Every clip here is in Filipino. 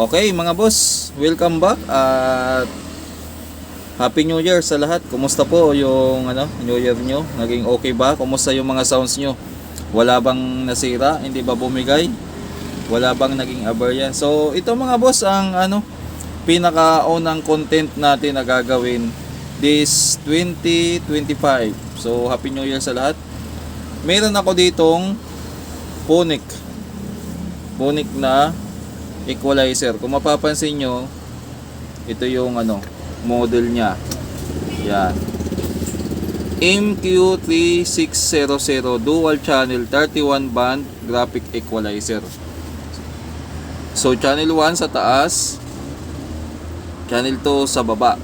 Okay mga boss, welcome back at Happy New Year sa lahat. Kumusta po yung New Year nyo? Naging okay ba? Kumusta yung mga sounds nyo? Wala bang nasira? Hindi ba bumigay? Wala bang naging aberya? So ito mga boss ang pinakaunang content natin na gagawin this 2025. So Happy New Year sa lahat. Meron ako ditong Punic na equalizer. Kung mapapansin nyo, ito yung model nya. Yan. MQ3600 dual channel 31 band graphic equalizer. So channel 1 sa taas, channel 2 sa baba.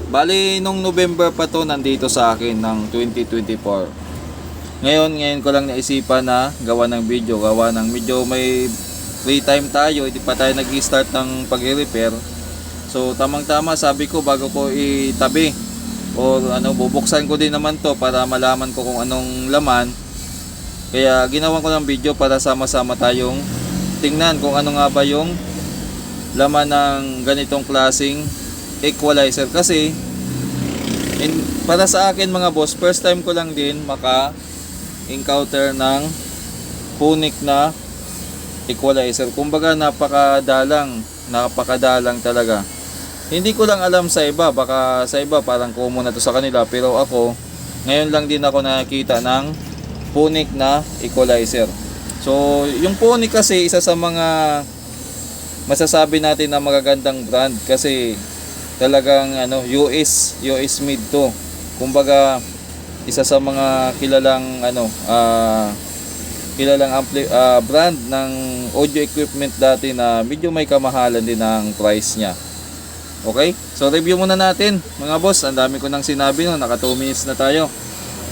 Bali nung November pa to nandito sa akin ng 2024. Ngayon ko lang naisipan na gawa ng video, medyo may free time tayo, hindi pa tayo nag-start ng pag-repair. So tamang-tama sabi ko bago ko itabi o bubuksan ko din naman to para malaman ko kung anong laman. Kaya ginawan ko ng video para sama-sama tayong tingnan kung ano nga ba yung laman ng ganitong klaseng equalizer. Kasi para sa akin mga boss, first time ko lang din encounter ng Punic na equalizer. Kumbaga napakadalang talaga. Hindi ko lang alam sa iba, baka sa iba parang common na to sa kanila, pero ako ngayon lang din ako nakakita ng Punic na equalizer. So yung Punic kasi isa sa mga masasabi natin na magagandang brand kasi talagang US made to. Kumbaga isa sa mga kilalang brand ng audio equipment dati na medyo may kamahalan din ang price niya. Okay? So review muna natin mga boss. Ang dami ko nang sinabi no, naka 2 minutes na tayo.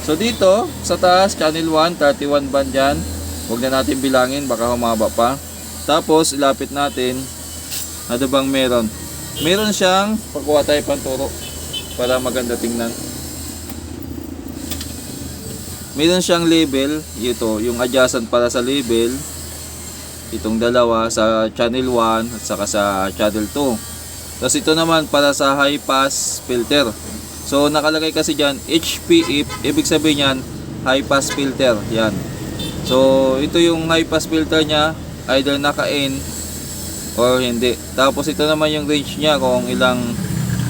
So dito sa taas channel 1 31 band yan. Huwag na natin bilangin baka humaba pa. Tapos ilapit natin. Ano bang meron? Meron siyang pagkuha tayo panturo para maganda tingnan. Meron siyang label, ito, yung adjacent para sa label. Itong dalawa sa channel 1 at saka sa channel 2. Tapos ito naman para sa high pass filter. So nakalagay kasi dyan HPF, ibig sabihin yan high pass filter. Yan. So ito yung high pass filter nya, either naka-in or hindi. Tapos ito naman yung range nya kung ilang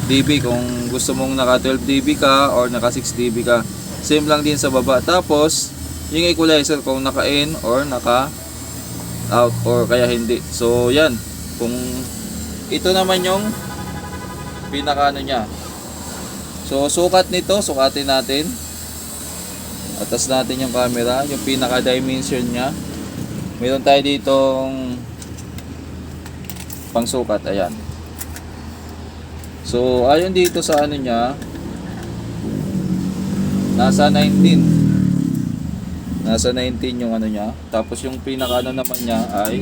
dB, kung gusto mong naka 12 dB ka or naka 6 dB ka. Same lang din sa baba. Tapos yung equalizer kung naka-in or naka-out or kaya hindi. So yan. Kung ito naman yung pinaka nya. So sukat nito, sukatin natin. Atas natin yung camera, yung pinaka dimension nya. Meron tayo ditong pangsukat, ayan. So ayon dito sa nya, nasa 19 yung nya. Tapos yung pinaka naman nya ay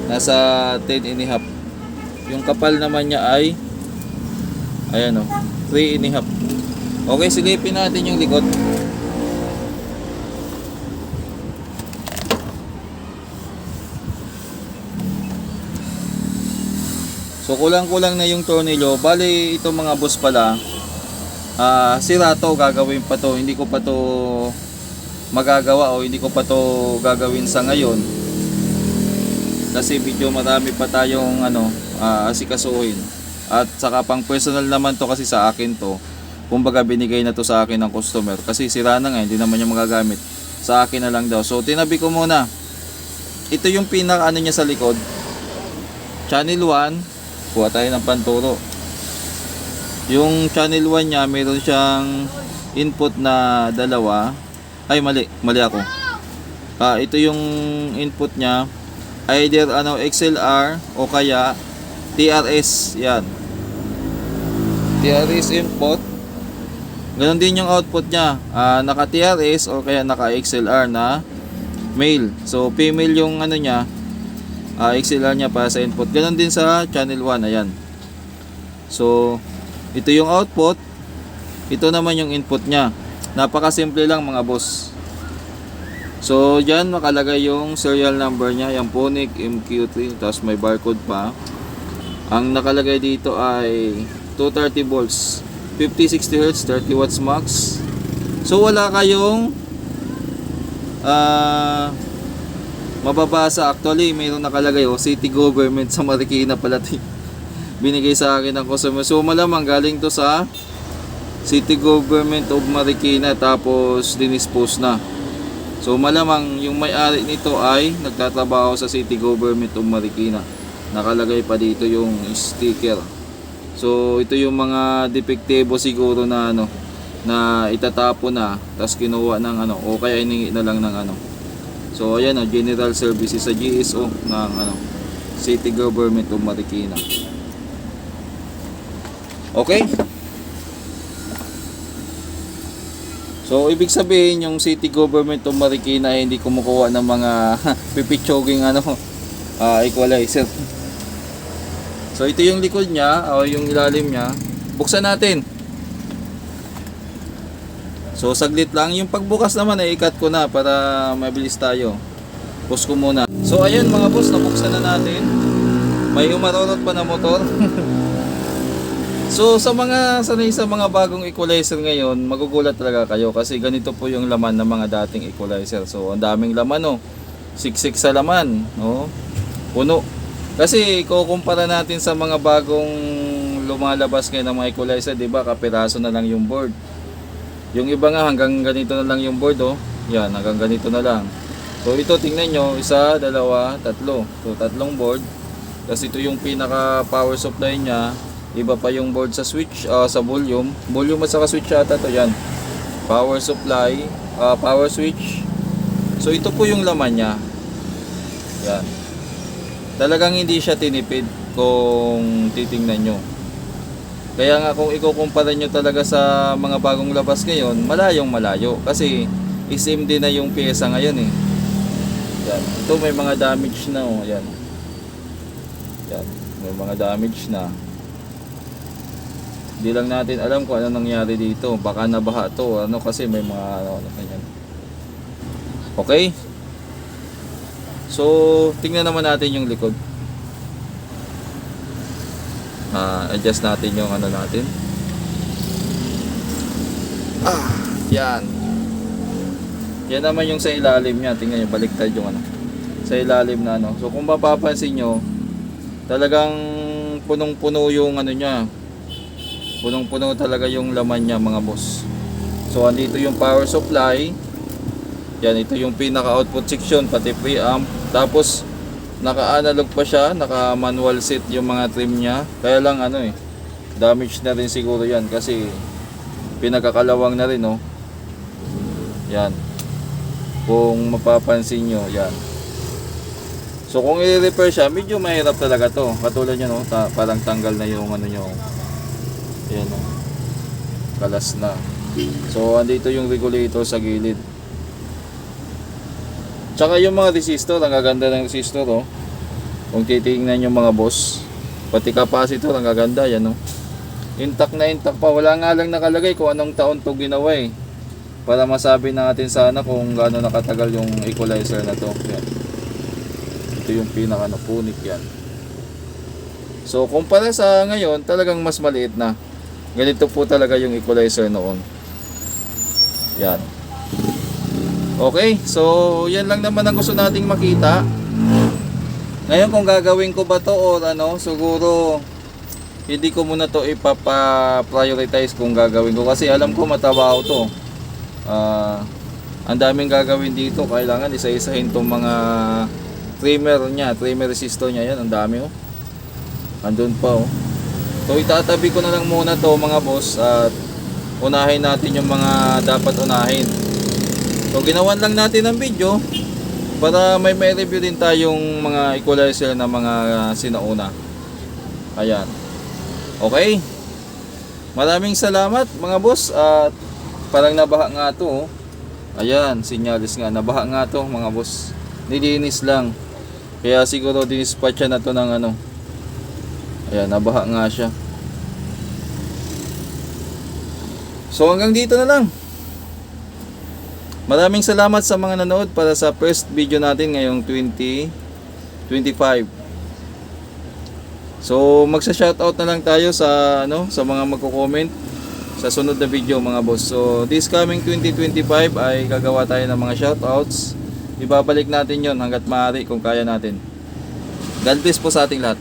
nasa 10 and a half. Yung kapal naman nya ay ayan 3 and a half. Okay, silipin natin yung likod. So kulang-kulang na yung tornilyo. Bali ito mga boss pala, sira to, gagawin pa to. Hindi ko pa to magagawa o hindi ko pa to gagawin sa ngayon. Kasi video marami pa tayong asikasuhin. At saka pang personal naman to kasi sa akin to. Kumbaga binigay na to sa akin ng customer. Kasi sira na nga, hindi naman niya magagamit. Sa akin na lang daw. So tinabi ko muna. Ito yung pinaka niya sa likod. Channel 1. Kuha tayo ng panturo. Yung channel 1 nya, meron siyang input na dalawa. Ay, mali ako. Ito yung input nya. Either XLR o kaya TRS. Yan. TRS input. Ganon din yung output nya. Naka TRS o kaya naka XLR na male. So female yung nya. XLR nya para sa input. Ganon din sa channel 1. Ayan. So ito yung output. Ito naman yung input nya. Napakasimple lang mga boss. So dyan nakalagay yung serial number niya, yung Punic MQ3, tapos may barcode pa. Ang nakalagay dito ay 230 volts, 50-60 Hz, 30 watts max. So wala kayong mababasa. Actually mayroon nakalagay City Government sa Marikina pala binigay sa akin ng customer. So malamang galing to sa City Government of Marikina, tapos dinispose na. So malamang yung may-ari nito ay nagtatrabaho sa City Government of Marikina. Nakalagay pa dito yung sticker. So ito yung mga depektibo siguro na na itatapo na, tapos kinuha ng o kaya iningi na lang ng So ayan General Services sa GSO ng City Government of Marikina. Okay? So ibig sabihin yung City Government of Marikina ay hindi kumukuha ng mga pipitsoging equalizer. So ito yung likod niya o yung ilalim niya. Buksan natin. So saglit lang. Yung pagbukas naman ay ikat ko na para mabilis tayo. Push ko muna. So ayun mga boss, nabuksan na natin. May umarorot pa na motor. So sa mga sanay sa mga bagong equalizer ngayon, magugulat talaga kayo kasi ganito po yung laman ng mga dating equalizer. So ang daming laman siksik sa laman, puno. Kasi kukumpara natin sa mga bagong lumalabas ngayon ng mga equalizer, 'di ba? Kapiraso na lang yung board. Yung iba nga hanggang ganito na lang yung board, Yan, hanggang ganito na lang. So ito tingnan nyo, 1, 2, 3. So tatlong board. Kasi ito yung pinaka power supply niya. Iba pa yung board sa switch, sa volume at saka switch ata to. Yan, power supply, power switch. So ito po yung laman niya. Yan, talagang hindi siya tinipid kung titingnan nyo. Kaya nga kung ikukumpara nyo talaga sa mga bagong labas ngayon, malayo kasi isim din na yung pyesa ngayon Yan, ito may mga damage na yan. Yan, may mga damage na. Hindi lang natin alam kung ano nangyari dito. Baka nabaha to, kasi may mga ganyan. Okay? So, tingnan naman natin yung likod. Adjust natin yung natin. Yan. Yan naman yung sa ilalim niya. Tingnan nyo, baliktad yung sa ilalim na So, kung mapapansin nyo, talagang punong-puno yung niya. Punong-puno talaga yung laman niya mga boss. So andito yung power supply. Yan, ito yung pinaka-output section, pati preamp. Tapos naka-analog pa siya, naka-manual set yung mga trim niya. Kaya lang damage na rin siguro yan kasi pinagkakalawang na rin Yan. Kung mapapansin nyo, yan. So kung i-repair siya, medyo mahirap talaga to. Katulad nyo parang tanggal na yung nyo. Ayan kalas na. So andito yung regulator sa gilid. Tsaka yung mga resistor, ang gaganda ng resistor Kung titingnan yung mga boss, pati capacitor ang gaganda yan Intact na intact pa. Wala nga lang nakalagay kung anong taon to ginawa para masabi natin sana kung gaano nakatagal yung equalizer na to. Yan. Ito yung pinaka Punic yan. So kumpara sa ngayon, talagang mas maliit na. Ganito po talaga yung equalizer noon. Yan. Okay, so yan lang naman ang gusto nating makita. Ngayon kung gagawin ko ba to or siguro hindi ko muna to ipapa-prioritize kung gagawin ko kasi alam ko matabaho to. Ang daming gagawin dito, kailangan isa-isahin tong mga trimmer resistor niya. Yan, ang dami andun pa So itatabi ko na lang muna to mga boss at unahin natin yung mga dapat unahin. So ginawan lang natin ng video para may review din tayong mga equalizer na mga sinauna. Ayan. Okay. Maraming salamat mga boss at parang nabaha nga to Ayan, sinyalis nga, nabaha nga to mga boss. Nilinis lang. Kaya siguro dinispatcha na to ng Ayan, nabaha nga siya. So hanggang dito na lang. Maraming salamat sa mga nanood para sa first video natin ngayong 2025. So magsa-shoutout na lang tayo sa sa mga magko-comment sa sunod na video mga boss. So this coming 2025 ay gagawa tayo ng mga shoutouts. Ibabalik natin 'yon hangga't maaari kung kaya natin. God bless po sa ating lahat.